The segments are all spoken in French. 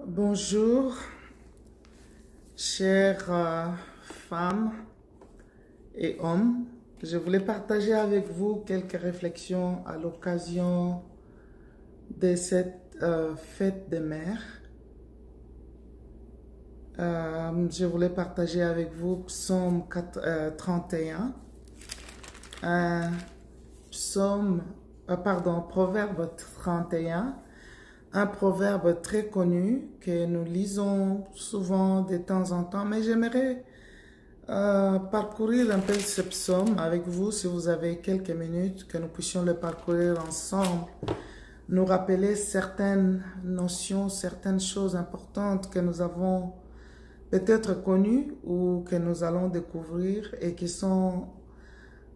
Bonjour, chères femmes et hommes. Je voulais partager avec vous quelques réflexions à l'occasion de cette fête des mères. Je voulais partager avec vous Psaume 31, Proverbe 31, un proverbe très connu que nous lisons souvent de temps en temps, mais j'aimerais parcourir un peu ce psaume avec vous, si vous avez quelques minutes, que nous puissions le parcourir ensemble, nous rappeler certaines notions, certaines choses importantes que nous avons peut-être connues ou que nous allons découvrir et qui sont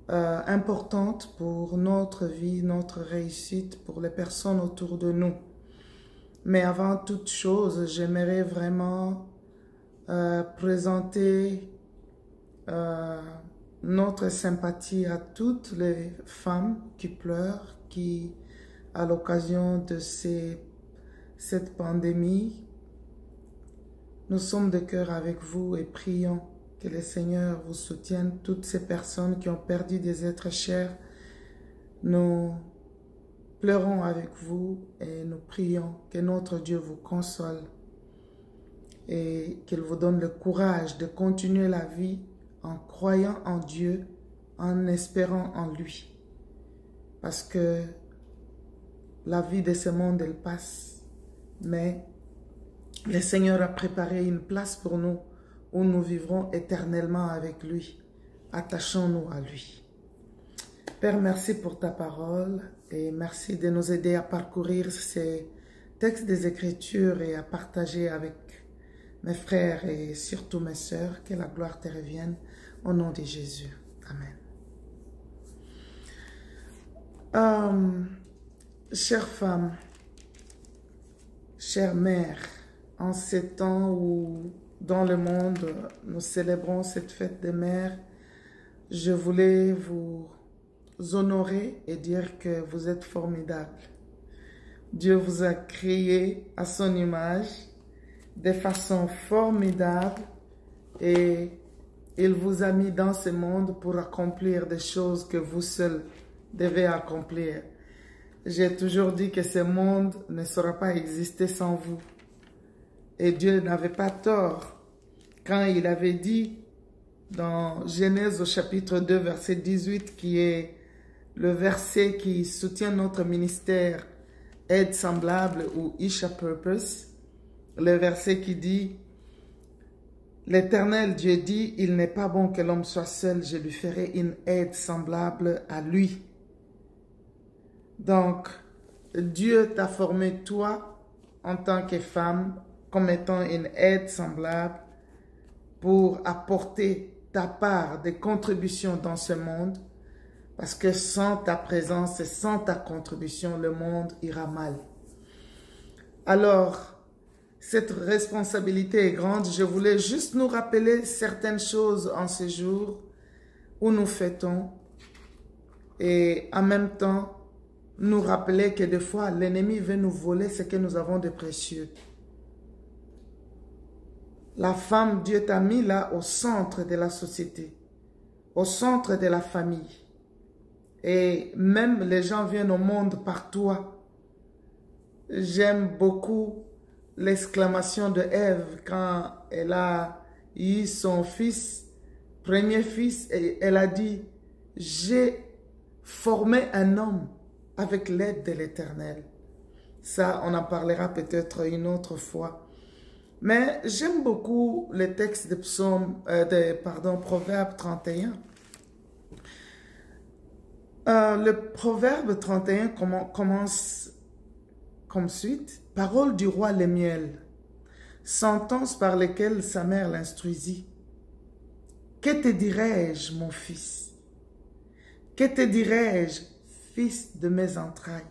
importantes pour notre vie, notre réussite, pour les personnes autour de nous. Mais avant toute chose, j'aimerais vraiment présenter notre sympathie à toutes les femmes qui pleurent, qui, à l'occasion de cette pandémie, nous sommes de cœur avec vous et prions que le Seigneur vous soutienne, toutes ces personnes qui ont perdu des êtres chers. Nous pleurons avec vous et nous prions que notre Dieu vous console et qu'il vous donne le courage de continuer la vie en croyant en Dieu, en espérant en lui. Parce que la vie de ce monde, elle passe, mais le Seigneur a préparé une place pour nous où nous vivrons éternellement avec lui. Attachons-nous à lui. Père, merci pour ta parole et merci de nous aider à parcourir ces textes des Écritures et à partager avec mes frères et surtout mes sœurs. Que la gloire te revienne au nom de Jésus. Amen. Chères femmes, chères mères, en ces temps où dans le monde nous célébrons cette fête des mères, je voulais vous honorer et dire que vous êtes formidables. Dieu vous a créé à son image de façon formidable et il vous a mis dans ce monde pour accomplir des choses que vous seuls devez accomplir. J'ai toujours dit que ce monde ne saura pas exister sans vous. Et Dieu n'avait pas tort quand il avait dit dans Genèse au chapitre 2, verset 18, qui est le verset qui soutient notre ministère, aide semblable ou Isha Purpose, le verset qui dit, l'Éternel Dieu dit, il n'est pas bon que l'homme soit seul, je lui ferai une aide semblable à lui. Donc, Dieu t'a formé toi en tant que femme comme étant une aide semblable pour apporter ta part de contribution dans ce monde. Parce que sans ta présence et sans ta contribution, le monde ira mal. Alors, cette responsabilité est grande. Je voulais juste nous rappeler certaines choses en ce jour où nous fêtons. Et en même temps, nous rappeler que des fois, l'ennemi veut nous voler ce que nous avons de précieux. La femme, Dieu t'a mis là au centre de la société, au centre de la famille. Et même les gens viennent au monde par toi. J'aime beaucoup l'exclamation de Ève quand elle a eu son fils, premier fils, et elle a dit, j'ai formé un homme avec l'aide de l'Éternel. Ça, on en parlera peut-être une autre fois. Mais j'aime beaucoup le texte de Proverbe 31. Le Proverbe 31 commence comme suite. Parole du roi Lémuel, sentence par lesquelles sa mère l'instruisit. Que te dirais-je, mon fils? Que te dirais-je, fils de mes entrailles?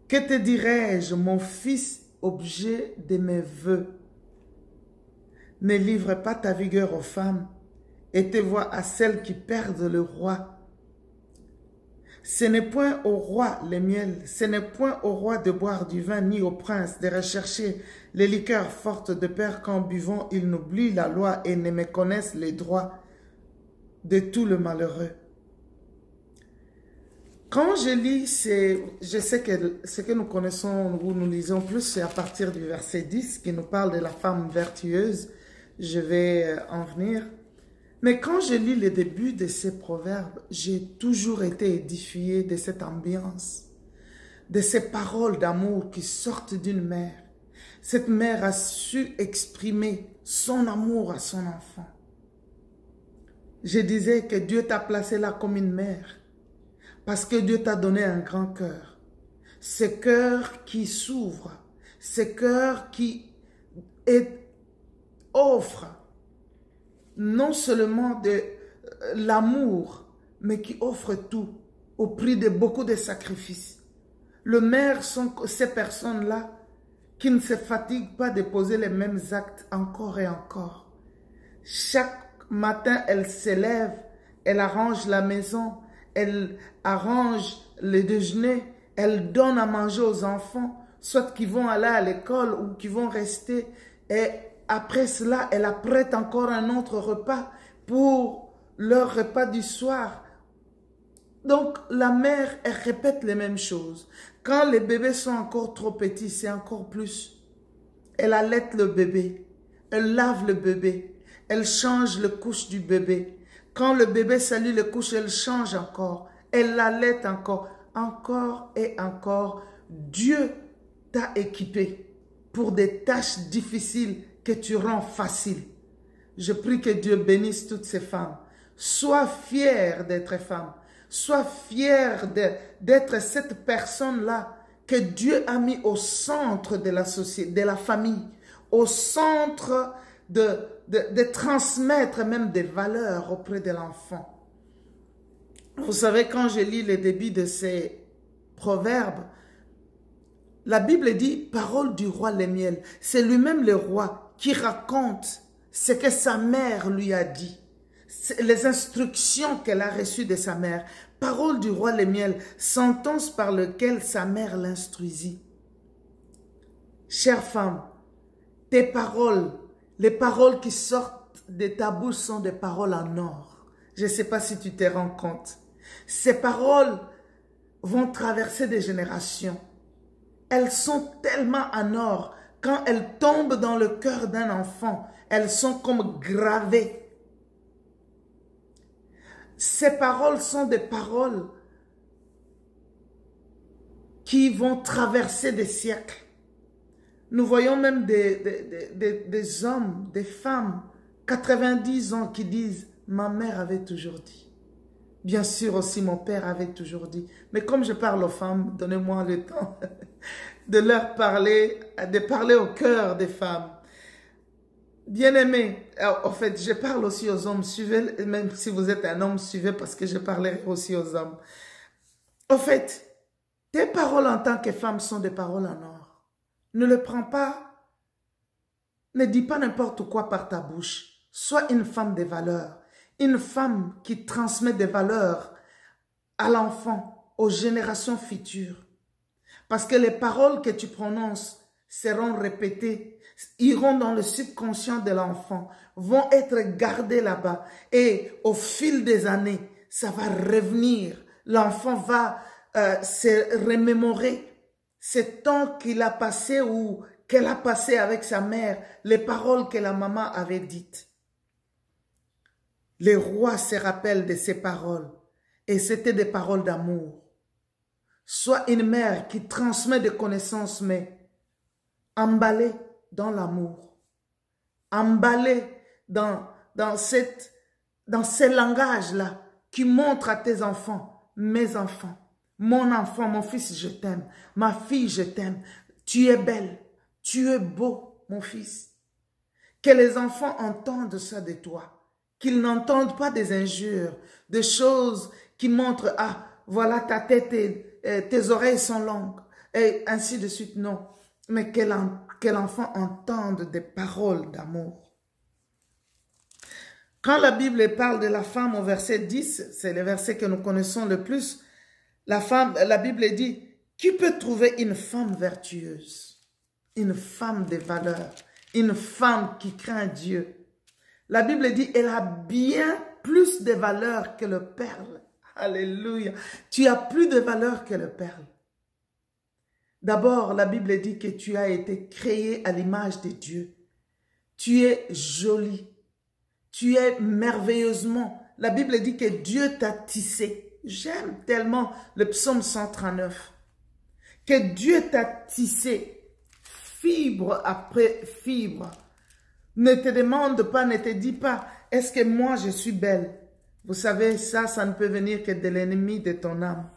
Que te dirais-je, mon fils, objet de mes vœux? Ne livre pas ta vigueur aux femmes et tes voix à celles qui perdent le roi. Ce n'est point au roi le miel, ce n'est point au roi de boire du vin, ni au prince de rechercher les liqueurs fortes de peur qu'en buvant, ils n'oublient la loi et ne méconnaissent les droits de tout le malheureux. Quand je lis, je sais que ce que nous connaissons ou nous lisons plus, c'est à partir du verset 10 qui nous parle de la femme vertueuse. Je vais en venir. Mais quand je lis le début de ces proverbes, j'ai toujours été édifié de cette ambiance, de ces paroles d'amour qui sortent d'une mère. Cette mère a su exprimer son amour à son enfant. Je disais que Dieu t'a placé là comme une mère, parce que Dieu t'a donné un grand cœur. Ce cœur qui s'ouvre, ce cœur qui offre non seulement de l'amour, mais qui offre tout au prix de beaucoup de sacrifices. Les mères sont ces personnes-là qui ne se fatiguent pas de poser les mêmes actes encore et encore. Chaque matin, elles se lèvent, elles arrangent la maison, elles arrangent le déjeuner, elles donnent à manger aux enfants, soit qui vont aller à l'école ou qui vont rester. Et après cela, elles apprêtent encore un autre repas pour leur repas du soir. Donc, la mère, elle répète les mêmes choses. Quand les bébés sont encore trop petits, c'est encore plus. Elle allaite le bébé, elle lave le bébé, elle change le couche du bébé. Quand le bébé salit le couche, elle change encore, elle l'allaite encore, encore et encore. Dieu t'a équipé pour des tâches difficiles que tu rends faciles. Je prie que Dieu bénisse toutes ces femmes. Sois fière d'être femme. Sois fière d'être cette personne-là que Dieu a mis au centre de la société, de la famille, au centre de transmettre même des valeurs auprès de l'enfant. Vous savez, quand je lis le début de ces proverbes, la Bible dit « parole du roi Lémiel ». C'est lui-même le roi qui raconte ce que sa mère lui a dit. Les instructions qu'elle a reçues de sa mère. Parole du roi Lémiel, sentence par laquelle sa mère l'instruisit. Chère femme, tes paroles, les paroles qui sortent de ta bouche sont des paroles en or. Je ne sais pas si tu te rends compte. Ces paroles vont traverser des générations. Elles sont tellement en or. Quand elles tombent dans le cœur d'un enfant, elles sont comme gravées. Ces paroles sont des paroles qui vont traverser des siècles. Nous voyons même des hommes, des femmes, 90 ans qui disent « ma mère avait toujours dit ». Bien sûr aussi mon père avait toujours dit. Mais comme je parle aux femmes, donnez-moi le temps de leur parler, de parler au cœur des femmes. Bien-aimés, en fait, je parle aussi aux hommes, suivez, même si vous êtes un homme, suivez parce que je parlerai aussi aux hommes. En fait, tes paroles en tant que femme sont des paroles en or. Ne le prends pas, ne dis pas n'importe quoi par ta bouche. Sois une femme de valeur, une femme qui transmet des valeurs à l'enfant, aux générations futures. Parce que les paroles que tu prononces seront répétées, iront dans le subconscient de l'enfant, vont être gardées là-bas. Et au fil des années, ça va revenir. L'enfant va se remémorer ce temps qu'il a passé ou qu'elle a passé avec sa mère, les paroles que la maman avait dites. Les rois se rappellent de ces paroles et c'était des paroles d'amour. Sois une mère qui transmet des connaissances, mais emballée dans l'amour, emballée dans ces langages-là qui montrent à tes enfants, mes enfants, mon fils, je t'aime, ma fille, je t'aime, tu es belle, tu es beau, mon fils. Que les enfants entendent ça de toi, qu'ils n'entendent pas des injures, des choses qui montrent, ah, voilà ta tête et tes oreilles sont longues, et ainsi de suite, non. Mais que l'enfant entende des paroles d'amour. Quand la Bible parle de la femme au verset 10, c'est le verset que nous connaissons le plus, la Bible dit, qui peut trouver une femme vertueuse, une femme de valeur, une femme qui craint Dieu? La Bible dit, elle a bien plus de valeur que le perle. Alléluia. Tu as plus de valeur que le perle. D'abord, la Bible dit que tu as été créé à l'image de Dieu. Tu es jolie. Tu es merveilleusement. La Bible dit que Dieu t'a tissé. J'aime tellement le psaume 139. Que Dieu t'a tissé, fibre après fibre. Ne te demande pas, ne te dis pas, est-ce que moi je suis belle? Vous savez, ça ne peut venir que de l'ennemi de ton âme.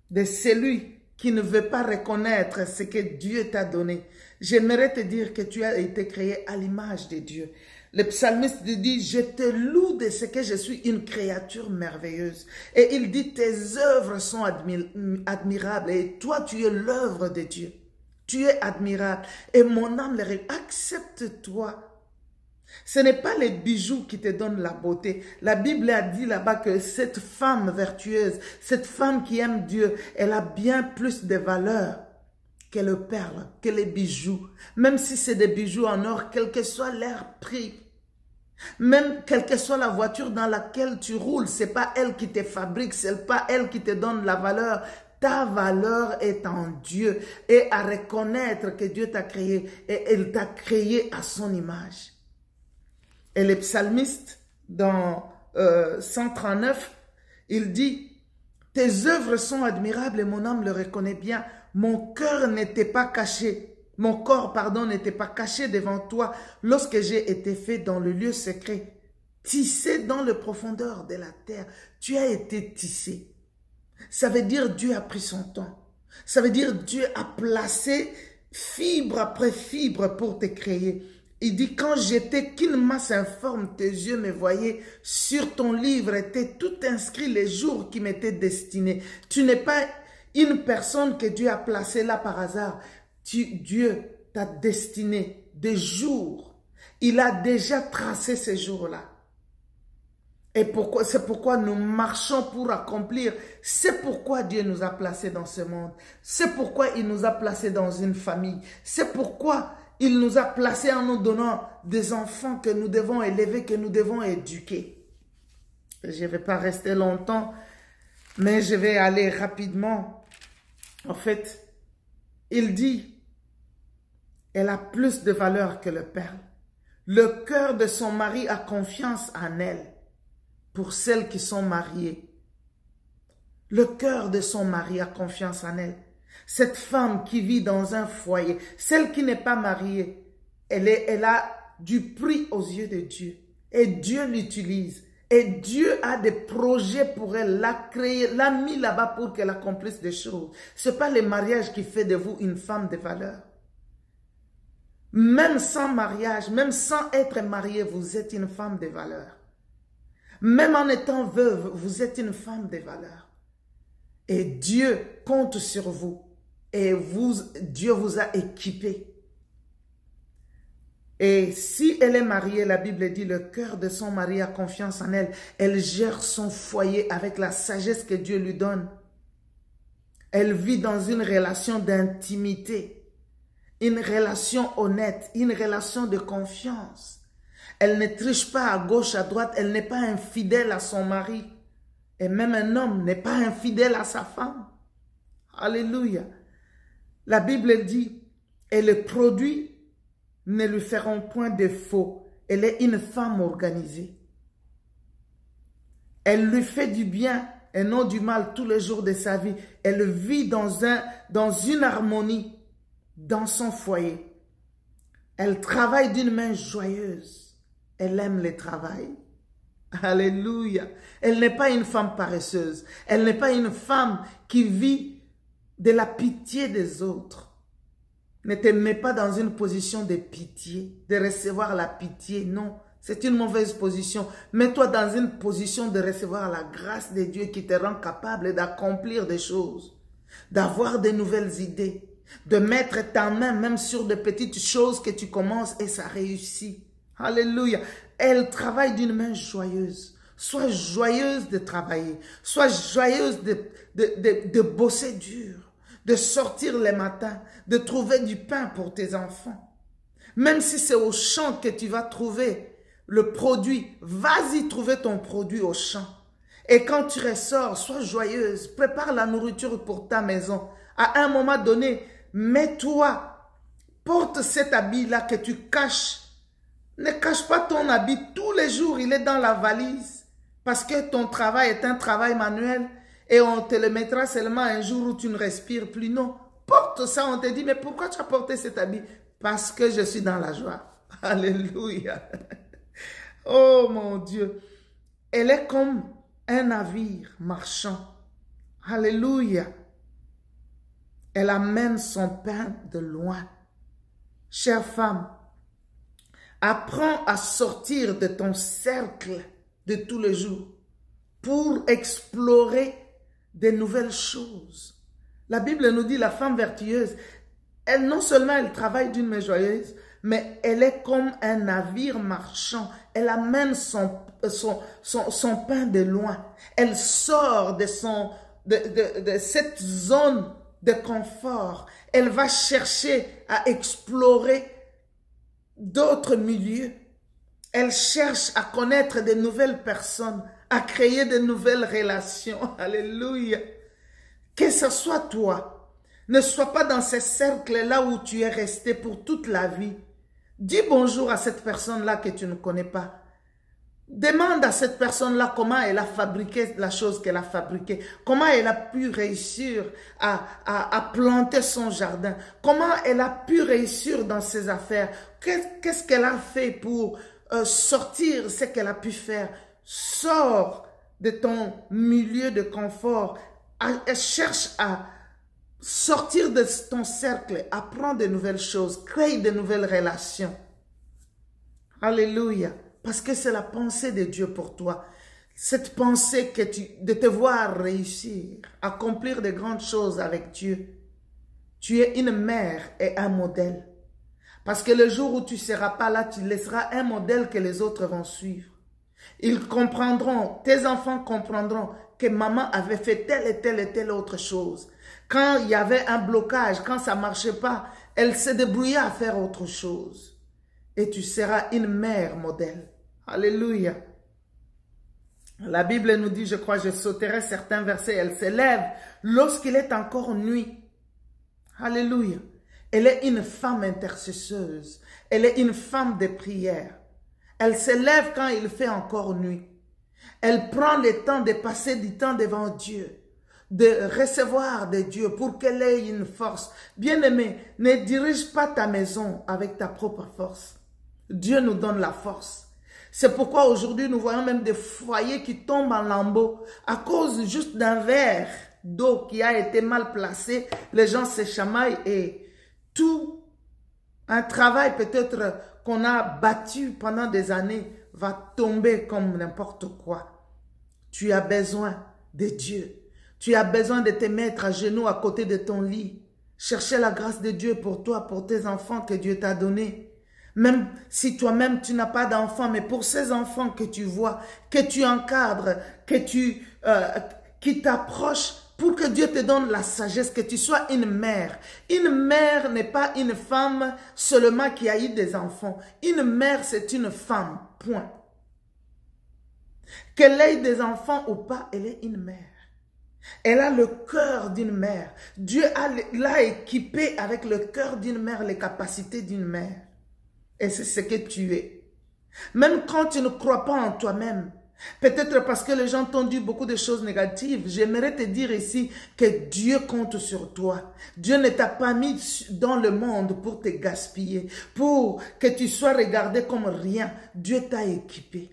De celui qui ne veut pas reconnaître ce que Dieu t'a donné. J'aimerais te dire que tu as été créé à l'image de Dieu. Le psalmiste dit, je te loue de ce que je suis une créature merveilleuse. Et il dit, tes œuvres sont admirables. Et toi, tu es l'œuvre de Dieu. Tu es admirable. Et mon âme, accepte-toi. Ce n'est pas les bijoux qui te donnent la beauté. La Bible a dit là-bas que cette femme vertueuse, cette femme qui aime Dieu, elle a bien plus de valeur que le perle, que les bijoux. Même si c'est des bijoux en or, quel que soit leur prix. Même quelle que soit la voiture dans laquelle tu roules, c'est pas elle qui te fabrique, c'est pas elle qui te donne la valeur. Ta valeur est en Dieu et à reconnaître que Dieu t'a créé et il t'a créé à son image. Et le psalmiste dans 139, il dit, tes œuvres sont admirables et mon âme le reconnaît bien. Mon cœur n'était pas caché. Mon corps, pardon, n'était pas caché devant toi lorsque j'ai été fait dans le lieu secret, tissé dans les profondeurs de la terre. Tu as été tissé. Ça veut dire Dieu a pris son temps. Ça veut dire Dieu a placé fibre après fibre pour te créer. Il dit, quand j'étais qu'une masse informe, tes yeux me voyaient, sur ton livre était tout inscrit les jours qui m'étaient destinés. Tu n'es pas une personne que Dieu a placée là par hasard. Dieu t'a destiné des jours. Il a déjà tracé ces jours-là. Et c'est pourquoi nous marchons pour accomplir. C'est pourquoi Dieu nous a placés dans ce monde. C'est pourquoi il nous a placés dans une famille. C'est pourquoi il nous a placés en nous donnant des enfants que nous devons élever, que nous devons éduquer. Je ne vais pas rester longtemps, mais je vais aller rapidement. En fait, il dit, elle a plus de valeur que le perle. Le cœur de son mari a confiance en elle. Pour celles qui sont mariées, le cœur de son mari a confiance en elle. Cette femme qui vit dans un foyer, celle qui n'est pas mariée, elle a du prix aux yeux de Dieu. Et Dieu l'utilise. Et Dieu a des projets pour elle, l'a créée, l'a mis là-bas pour qu'elle accomplisse des choses. Ce n'est pas le mariage qui fait de vous une femme de valeur. Même sans mariage, même sans être mariée, vous êtes une femme de valeur. Même en étant veuve, vous êtes une femme de valeur. Et Dieu compte sur vous. Et Dieu vous a équipé. Et si elle est mariée, la Bible dit, le cœur de son mari a confiance en elle. Elle gère son foyer avec la sagesse que Dieu lui donne. Elle vit dans une relation d'intimité, une relation honnête, une relation de confiance. Elle ne triche pas à gauche, à droite. Elle n'est pas infidèle à son mari. Et même un homme n'est pas infidèle à sa femme. Alléluia. La Bible dit, et les produits ne lui feront point défaut. Elle est une femme organisée. Elle lui fait du bien et non du mal tous les jours de sa vie. Elle vit dans une harmonie dans son foyer. Elle travaille d'une main joyeuse. Elle aime le travail. Alléluia. Elle n'est pas une femme paresseuse. Elle n'est pas une femme qui vit de la pitié des autres. Ne te mets pas dans une position de pitié, de recevoir la pitié. Non, c'est une mauvaise position. Mets-toi dans une position de recevoir la grâce de Dieu qui te rend capable d'accomplir des choses, d'avoir de nouvelles idées, de mettre ta main même sur de petites choses que tu commences et ça réussit. Alléluia. Elle travaille d'une main joyeuse. Sois joyeuse de travailler. Sois joyeuse de bosser dur, de sortir les matins, de trouver du pain pour tes enfants. Même si c'est au champ que tu vas trouver le produit, vas-y trouver ton produit au champ. Et quand tu ressors, sois joyeuse, prépare la nourriture pour ta maison. À un moment donné, mets-toi, porte cet habit-là que tu caches. Ne cache pas ton habit tous les jours, il est dans la valise. Parce que ton travail est un travail manuel et on te le mettra seulement un jour où tu ne respires plus. Non, porte ça, on te dit, mais pourquoi tu as porté cet habit? Parce que je suis dans la joie. Alléluia. Oh mon Dieu. Elle est comme un navire marchand. Alléluia. Elle amène son pain de loin. Chère femme, apprends à sortir de ton cercle de tous les jours pour explorer de nouvelles choses. La Bible nous dit la femme vertueuse, elle non seulement elle travaille d'une main joyeuse, mais elle est comme un navire marchand. Elle amène son pain de loin. Elle sort de cette zone de confort. Elle va chercher à explorer d'autres milieux. Elle cherche à connaître de nouvelles personnes, à créer de nouvelles relations. Alléluia. Que ce soit toi, ne sois pas dans ces cercles-là où tu es resté pour toute la vie. Dis bonjour à cette personne-là que tu ne connais pas. Demande à cette personne-là comment elle a fabriqué la chose qu'elle a fabriquée. Comment elle a pu réussir à planter son jardin. Comment elle a pu réussir dans ses affaires. Qu'est-ce qu'elle a fait pour sortir ce qu'elle a pu faire. Sors de ton milieu de confort. Cherche à sortir de ton cercle. Apprends de nouvelles choses. Crée de nouvelles relations. Alléluia. Parce que c'est la pensée de Dieu pour toi. Cette pensée de te voir réussir, accomplir de grandes choses avec Dieu. Tu es une mère et un modèle. Parce que le jour où tu ne seras pas là, tu laisseras un modèle que les autres vont suivre. Ils comprendront, tes enfants comprendront que maman avait fait telle et telle autre chose. Quand il y avait un blocage, quand ça ne marchait pas, elle s'est débrouillée à faire autre chose. Et tu seras une mère modèle. Alléluia. La Bible nous dit, je crois, je sauterai certains versets. Elle s'élève lorsqu'il est encore nuit. Alléluia. Elle est une femme intercesseuse. Elle est une femme de prière. Elle s'élève quand il fait encore nuit. Elle prend le temps de passer du temps devant Dieu, de recevoir de Dieu pour qu'elle ait une force. Bien-aimé, ne dirige pas ta maison avec ta propre force. Dieu nous donne la force. C'est pourquoi aujourd'hui nous voyons même des foyers qui tombent en lambeaux à cause juste d'un verre d'eau qui a été mal placé. Les gens se chamaillent et tout un travail peut-être qu'on a battu pendant des années va tomber comme n'importe quoi. Tu as besoin de Dieu. Tu as besoin de te mettre à genoux à côté de ton lit. Chercher la grâce de Dieu pour toi, pour tes enfants que Dieu t'a donnés. Même si toi-même tu n'as pas d'enfants, mais pour ces enfants que tu vois, que tu encadres, qui t'approchent, pour que Dieu te donne la sagesse, que tu sois une mère. Une mère n'est pas une femme seulement qui a eu des enfants. Une mère, c'est une femme, point. Qu'elle ait des enfants ou pas, elle est une mère. Elle a le cœur d'une mère. Dieu l'a équipée avec le cœur d'une mère, les capacités d'une mère. Et c'est ce que tu es. Même quand tu ne crois pas en toi-même, peut-être parce que les gens t'ont dit beaucoup de choses négatives, j'aimerais te dire ici que Dieu compte sur toi. Dieu ne t'a pas mis dans le monde pour te gaspiller, pour que tu sois regardé comme rien. Dieu t'a équipé.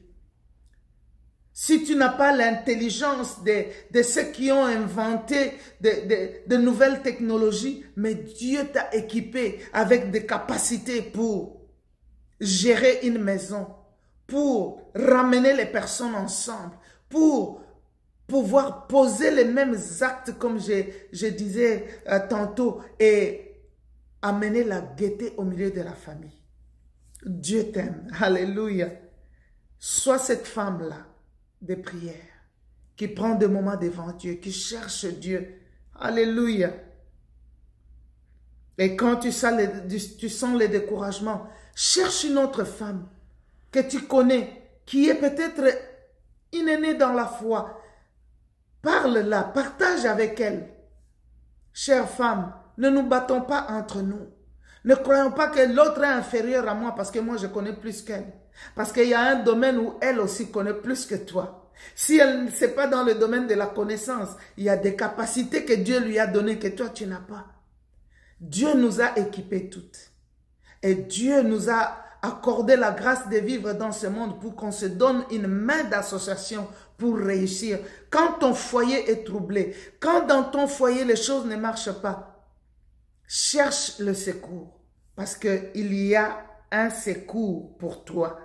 Si tu n'as pas l'intelligence de ceux qui ont inventé de nouvelles technologies, mais Dieu t'a équipé avec des capacités pour gérer une maison, pour ramener les personnes ensemble, pour pouvoir poser les mêmes actes comme je disais tantôt et amener la gaieté au milieu de la famille. Dieu t'aime. Alléluia. Sois cette femme-là. des prières, qui prend des moments devant Dieu, qui cherche Dieu. Alléluia. Et quand tu sens les découragements, cherche une autre femme que tu connais, qui est peut-être inaînée dans la foi. Parle-la, partage avec elle. Chère femme, ne nous battons pas entre nous. Ne croyons pas que l'autre est inférieur à moi parce que moi je connais plus qu'elle. Parce qu'il y a un domaine où elle aussi connaît plus que toi. Si elle ne sait pas dans le domaine de la connaissance, il y a des capacités que Dieu lui a données que toi tu n'as pas. Dieu nous a équipés toutes. Et Dieu nous a accordé la grâce de vivre dans ce monde pour qu'on se donne une main d'association pour réussir. Quand ton foyer est troublé, quand dans ton foyer les choses ne marchent pas, cherche le secours parce qu'il y a un secours pour toi.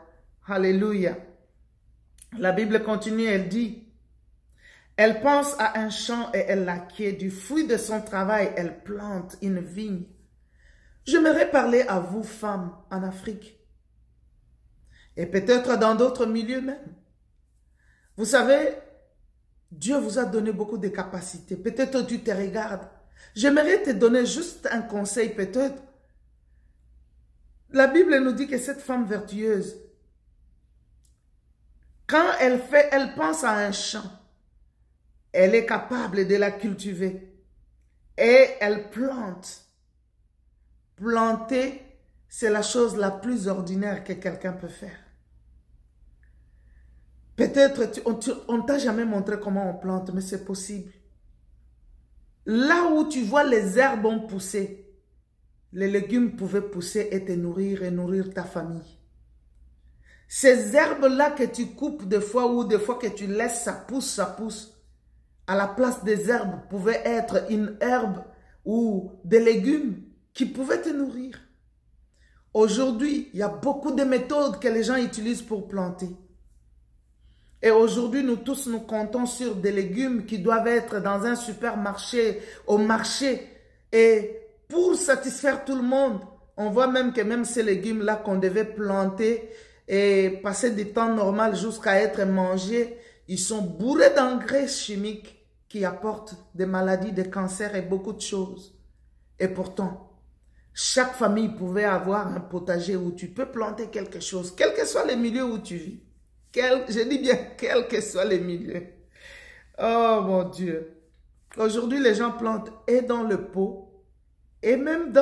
Alléluia. La Bible continue, elle dit, elle pense à un champ et elle l'acquiert. Du fruit de son travail, elle plante une vigne. J'aimerais parler à vous, femmes, en Afrique. Et peut-être dans d'autres milieux même. Vous savez, Dieu vous a donné beaucoup de capacités. Peut-être tu te regardes. J'aimerais te donner juste un conseil, peut-être. La Bible nous dit que cette femme vertueuse, quand elle pense à un champ, elle est capable de la cultiver. Et elle plante. Planter, c'est la chose la plus ordinaire que quelqu'un peut faire. Peut-être on ne t'a jamais montré comment on plante, mais c'est possible. Là où tu vois les herbes ont poussé, les légumes pouvaient pousser et te nourrir et nourrir ta famille. Ces herbes-là que tu coupes des fois ou des fois que tu laisses ça pousse, à la place des herbes pouvait être une herbe ou des légumes qui pouvaient te nourrir. Aujourd'hui, il y a beaucoup de méthodes que les gens utilisent pour planter. Et aujourd'hui, nous tous nous comptons sur des légumes qui doivent être dans un supermarché, au marché. Et pour satisfaire tout le monde, on voit même que même ces légumes-là qu'on devait planter et passer du temps normal jusqu'à être mangés, ils sont bourrés d'engrais chimiques qui apportent des maladies, des cancers et beaucoup de choses. Et pourtant, chaque famille pouvait avoir un potager où tu peux planter quelque chose, quel que soit le milieu où tu vis. Je dis bien, quel que soit le milieu. Oh mon Dieu. Aujourd'hui, les gens plantent et dans le pot et même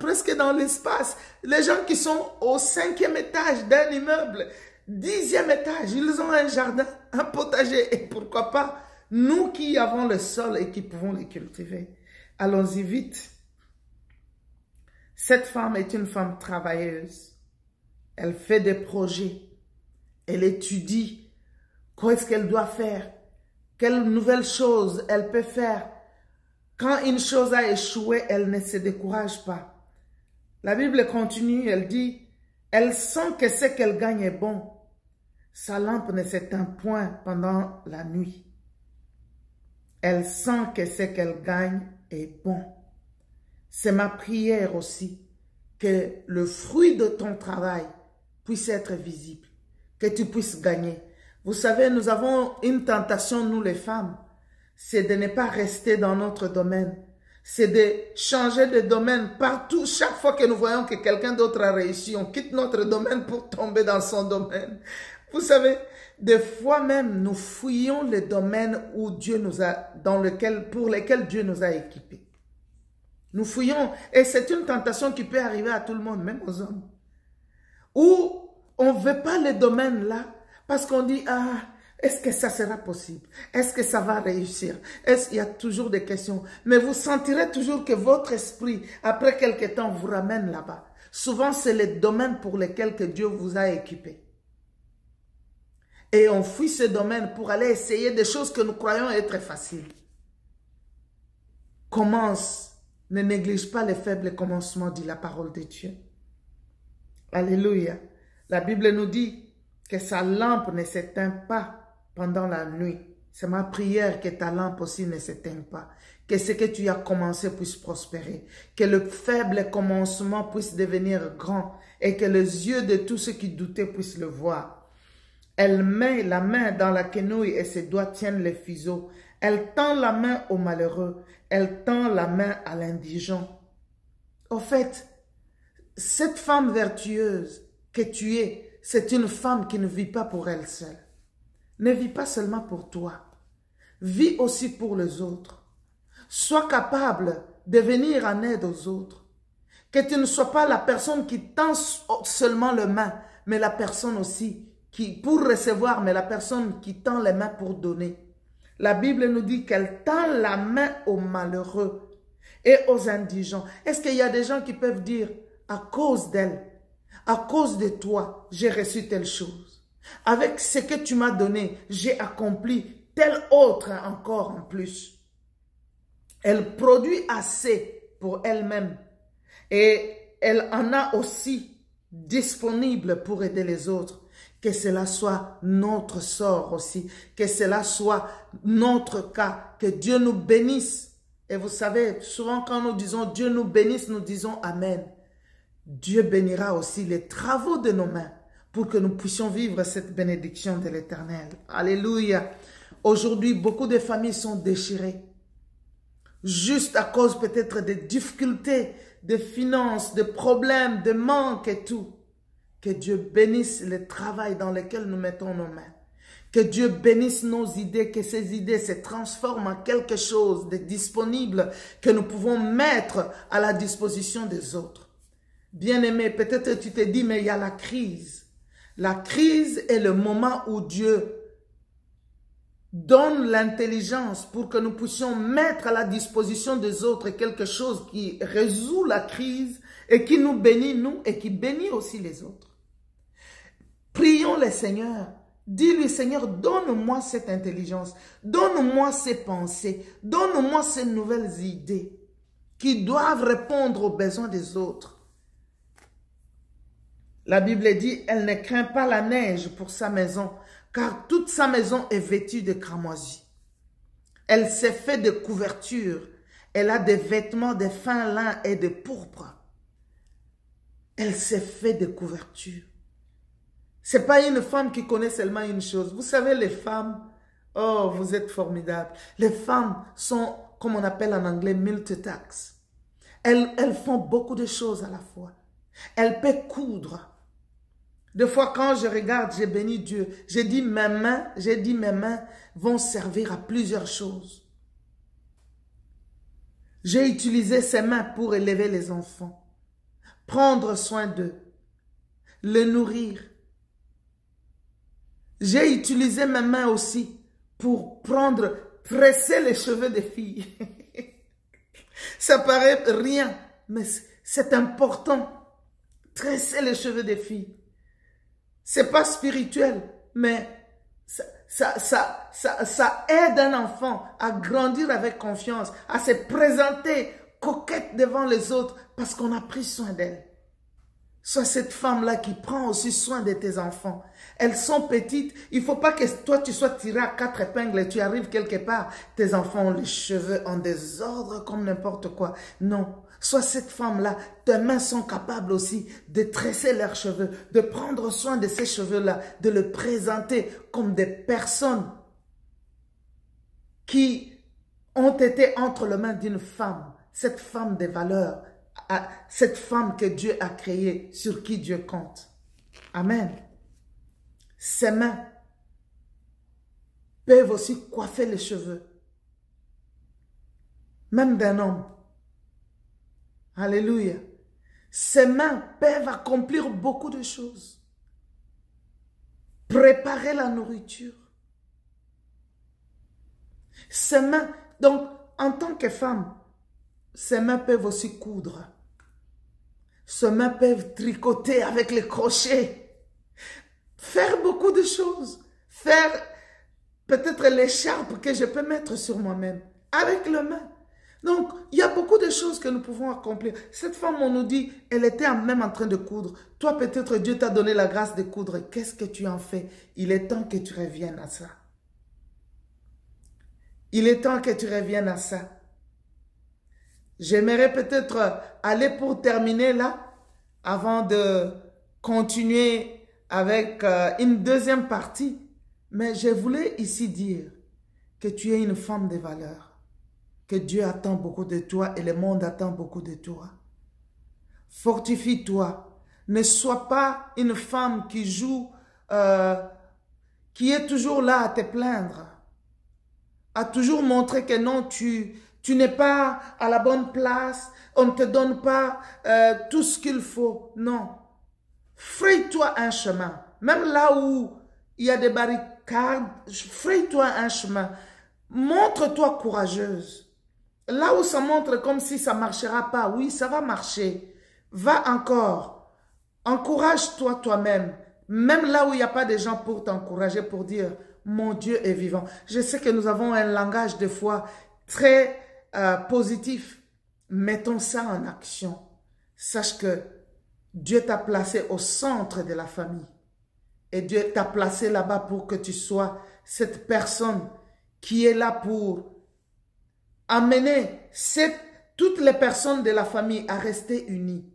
presque dans l'espace. Les gens qui sont au 5e étage d'un immeuble, 10e étage, ils ont un jardin, un potager. Et pourquoi pas, nous qui avons le sol et qui pouvons les cultiver. Allons-y vite. Cette femme est une femme travailleuse. Elle fait des projets. Elle étudie qu'est-ce qu'elle doit faire, quelle nouvelle chose elle peut faire. Quand une chose a échoué, elle ne se décourage pas. La Bible continue, elle dit, elle sent que ce qu'elle gagne est bon. Sa lampe ne s'éteint point pendant la nuit. Elle sent que ce qu'elle gagne est bon. C'est ma prière aussi, que le fruit de ton travail puisse être visible. Que tu puisses gagner. Vous savez, nous avons une tentation, nous les femmes, c'est de ne pas rester dans notre domaine. C'est de changer de domaine partout. Chaque fois que nous voyons que quelqu'un d'autre a réussi, on quitte notre domaine pour tomber dans son domaine. Vous savez, des fois même, nous fouillons les domaines où Dieu nous a, pour lesquels Dieu nous a équipés. Nous fouillons, et c'est une tentation qui peut arriver à tout le monde, même aux hommes. Où on ne veut pas les domaines là parce qu'on dit, ah, est-ce que ça sera possible? Est-ce que ça va réussir? Il y a toujours des questions. Mais vous sentirez toujours que votre esprit, après quelque temps, vous ramène là-bas. Souvent, c'est les domaines pour lesquels que Dieu vous a équipés. Et on fuit ce domaine pour aller essayer des choses que nous croyons être faciles. Commence. Ne néglige pas les faibles commencements, dit la parole de Dieu. Alléluia. La Bible nous dit que sa lampe ne s'éteint pas pendant la nuit. C'est ma prière que ta lampe aussi ne s'éteigne pas. Que ce que tu as commencé puisse prospérer. Que le faible commencement puisse devenir grand. Et que les yeux de tous ceux qui doutaient puissent le voir. Elle met la main dans la quenouille et ses doigts tiennent les fuseaux. Elle tend la main au malheureux. Elle tend la main à l'indigent. Au fait, cette femme vertueuse que tu es, c'est une femme qui ne vit pas pour elle seule. Ne vis pas seulement pour toi. Vis aussi pour les autres. Sois capable de venir en aide aux autres. Que tu ne sois pas la personne qui tend seulement les mains, mais la personne aussi qui, pour recevoir, mais la personne qui tend les mains pour donner. La Bible nous dit qu'elle tend la main aux malheureux et aux indigents. Est-ce qu'il y a des gens qui peuvent dire, à cause d'elle, à cause de toi, j'ai reçu telle chose. Avec ce que tu m'as donné, j'ai accompli tel autre encore en plus. Elle produit assez pour elle-même et elle en a aussi disponible pour aider les autres. Que cela soit notre sort aussi, que cela soit notre cas, que Dieu nous bénisse. Et vous savez, souvent quand nous disons Dieu nous bénisse, nous disons Amen. Dieu bénira aussi les travaux de nos mains pour que nous puissions vivre cette bénédiction de l'Éternel. Alléluia. Aujourd'hui, beaucoup de familles sont déchirées. Juste à cause peut-être des difficultés, de finances, de problèmes, de manques et tout. Que Dieu bénisse le travail dans lequel nous mettons nos mains. Que Dieu bénisse nos idées, que ces idées se transforment en quelque chose de disponible que nous pouvons mettre à la disposition des autres. Bien-aimé, peut-être tu te dis, mais il y a la crise. La crise est le moment où Dieu donne l'intelligence pour que nous puissions mettre à la disposition des autres quelque chose qui résout la crise et qui nous bénit, nous, et qui bénit aussi les autres. Prions le Seigneur. Dis-lui, Seigneur, donne-moi cette intelligence, donne-moi ces pensées, donne-moi ces nouvelles idées qui doivent répondre aux besoins des autres. La Bible dit, elle ne craint pas la neige pour sa maison, car toute sa maison est vêtue de cramoisie. Elle s'est fait de couvertures, elle a des vêtements de fin lin et de pourpre. Elle s'est fait de couvertures. Ce n'est pas une femme qui connaît seulement une chose. Vous savez, les femmes, oh, vous êtes formidables. Les femmes sont, comme on appelle en anglais, multitask. Elles font beaucoup de choses à la fois. Elles peuvent coudre. Des fois, quand je regarde, j'ai béni Dieu. J'ai dit, mes mains vont servir à plusieurs choses. J'ai utilisé ces mains pour élever les enfants, prendre soin d'eux, les nourrir. J'ai utilisé mes mains aussi pour tresser les cheveux des filles. Ça paraît rien, mais c'est important. Tresser les cheveux des filles. C'est pas spirituel, mais ça aide un enfant à grandir avec confiance, à se présenter coquette devant les autres parce qu'on a pris soin d'elle. Sois cette femme-là qui prend aussi soin de tes enfants. Elles sont petites. Il ne faut pas que toi, tu sois tiré à 4 épingles et tu arrives quelque part. Tes enfants ont les cheveux en désordre comme n'importe quoi. Non. Sois cette femme-là. Tes mains sont capables aussi de tresser leurs cheveux, de prendre soin de ces cheveux-là, de les présenter comme des personnes qui ont été entre les mains d'une femme. Cette femme de valeur. Cette femme que Dieu a créée, sur qui Dieu compte. Amen. Ses mains peuvent aussi coiffer les cheveux, même d'un homme. Alléluia. Ses mains peuvent accomplir beaucoup de choses. Préparer la nourriture. Ses mains, donc en tant que femme, ses mains peuvent aussi coudre. Ses mains peuvent tricoter avec les crochets. Faire beaucoup de choses. Faire peut-être l'écharpe que je peux mettre sur moi-même. Avec les mains. Donc, il y a beaucoup de choses que nous pouvons accomplir. Cette femme, on nous dit, elle était même en train de coudre. Toi, peut-être Dieu t'a donné la grâce de coudre. Qu'est-ce que tu en fais? Il est temps que tu reviennes à ça. Il est temps que tu reviennes à ça. J'aimerais peut-être aller pour terminer là, avant de continuer avec une deuxième partie. Mais je voulais ici dire que tu es une femme de valeur, que Dieu attend beaucoup de toi et le monde attend beaucoup de toi. Fortifie-toi. Ne sois pas une femme qui joue, qui est toujours là à te plaindre, à toujours montrer que non, tu n'es pas à la bonne place, on ne te donne pas tout ce qu'il faut. Non. Fraye-toi un chemin. Même là où il y a des barricades, fraye-toi un chemin. Montre-toi courageuse. Là où ça montre comme si ça ne marchera pas, oui, ça va marcher. Va encore. Encourage-toi toi-même. Même là où il n'y a pas de gens pour t'encourager, pour dire, mon Dieu est vivant. Je sais que nous avons un langage des fois très positif. Mettons ça en action. Sache que Dieu t'a placé au centre de la famille. Et Dieu t'a placé là-bas pour que tu sois cette personne qui est là pour amener toutes les personnes de la famille à rester unies.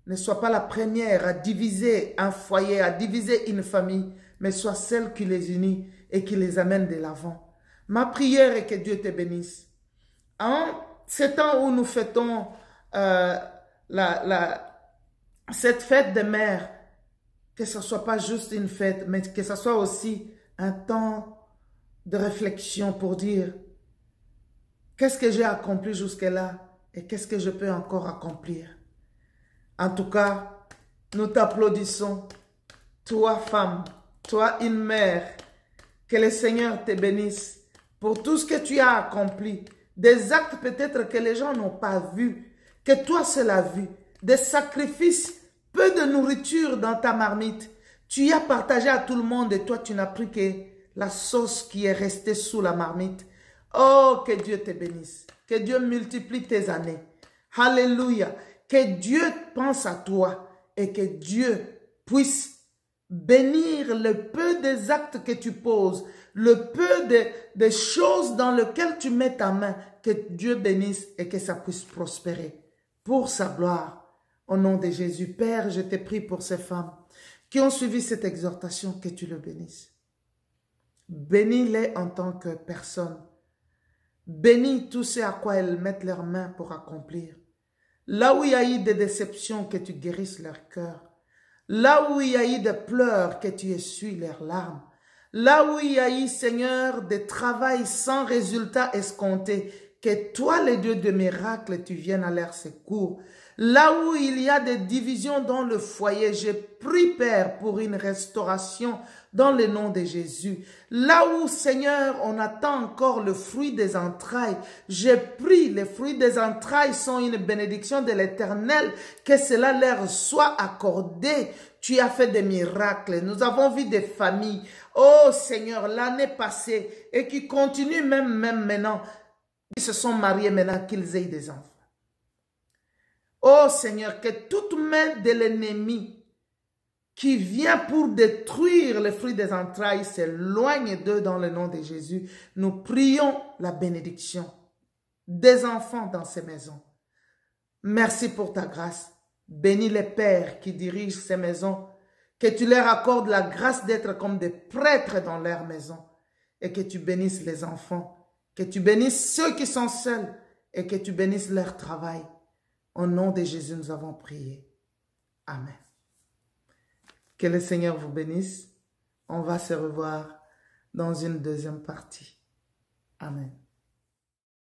Ne sois pas la première à diviser un foyer, à diviser une famille, mais sois celle qui les unit et qui les amène de l'avant. Ma prière est que Dieu te bénisse. En ces temps où nous fêtons cette fête des mères, que ce ne soit pas juste une fête, mais que ce soit aussi un temps de réflexion pour dire qu'est-ce que j'ai accompli jusque-là et qu'est-ce que je peux encore accomplir. En tout cas, nous t'applaudissons, toi femme, toi une mère, que le Seigneur te bénisse pour tout ce que tu as accompli, des actes peut-être que les gens n'ont pas vus, que toi seul as vu, des sacrifices, peu de nourriture dans ta marmite. Tu y as partagé à tout le monde et toi tu n'as pris que la sauce qui est restée sous la marmite. Oh, que Dieu te bénisse, que Dieu multiplie tes années. Alléluia, que Dieu pense à toi et que Dieu puisse bénir le peu des actes que tu poses, le peu des choses dans lesquelles tu mets ta main, que Dieu bénisse et que ça puisse prospérer pour sa gloire. Au nom de Jésus, Père, je te prie pour ces femmes qui ont suivi cette exhortation, que tu le bénisses. Bénis-les en tant que personne. Bénis tout ce à quoi elles mettent leurs mains pour accomplir. Là où il y a eu des déceptions, que tu guérisses leur cœur. Là où il y a eu des pleurs, que tu essuies leurs larmes. Là où il y a eu, Seigneur, des travails sans résultat escompté, que toi, le Dieu de miracles, tu viennes à leur secours. Là où il y a des divisions dans le foyer, je prie, Père, pour une restauration dans le nom de Jésus. Là où, Seigneur, on attend encore le fruit des entrailles, je prie, les fruits des entrailles sont une bénédiction de l'Éternel, que cela leur soit accordé. Tu as fait des miracles, nous avons vu des familles, oh Seigneur, l'année passée, et qui continuent même maintenant, ils se sont mariés maintenant qu'ils aient des enfants. Oh Seigneur, que toute main de l'ennemi qui vient pour détruire les fruits des entrailles s'éloigne d'eux dans le nom de Jésus. Nous prions la bénédiction des enfants dans ces maisons. Merci pour ta grâce. Bénis les pères qui dirigent ces maisons. Que tu leur accordes la grâce d'être comme des prêtres dans leur maison. Et que tu bénisses les enfants. Que tu bénisses ceux qui sont seuls. Et que tu bénisses leur travail. Au nom de Jésus, nous avons prié. Amen. Que le Seigneur vous bénisse. On va se revoir dans une deuxième partie. Amen.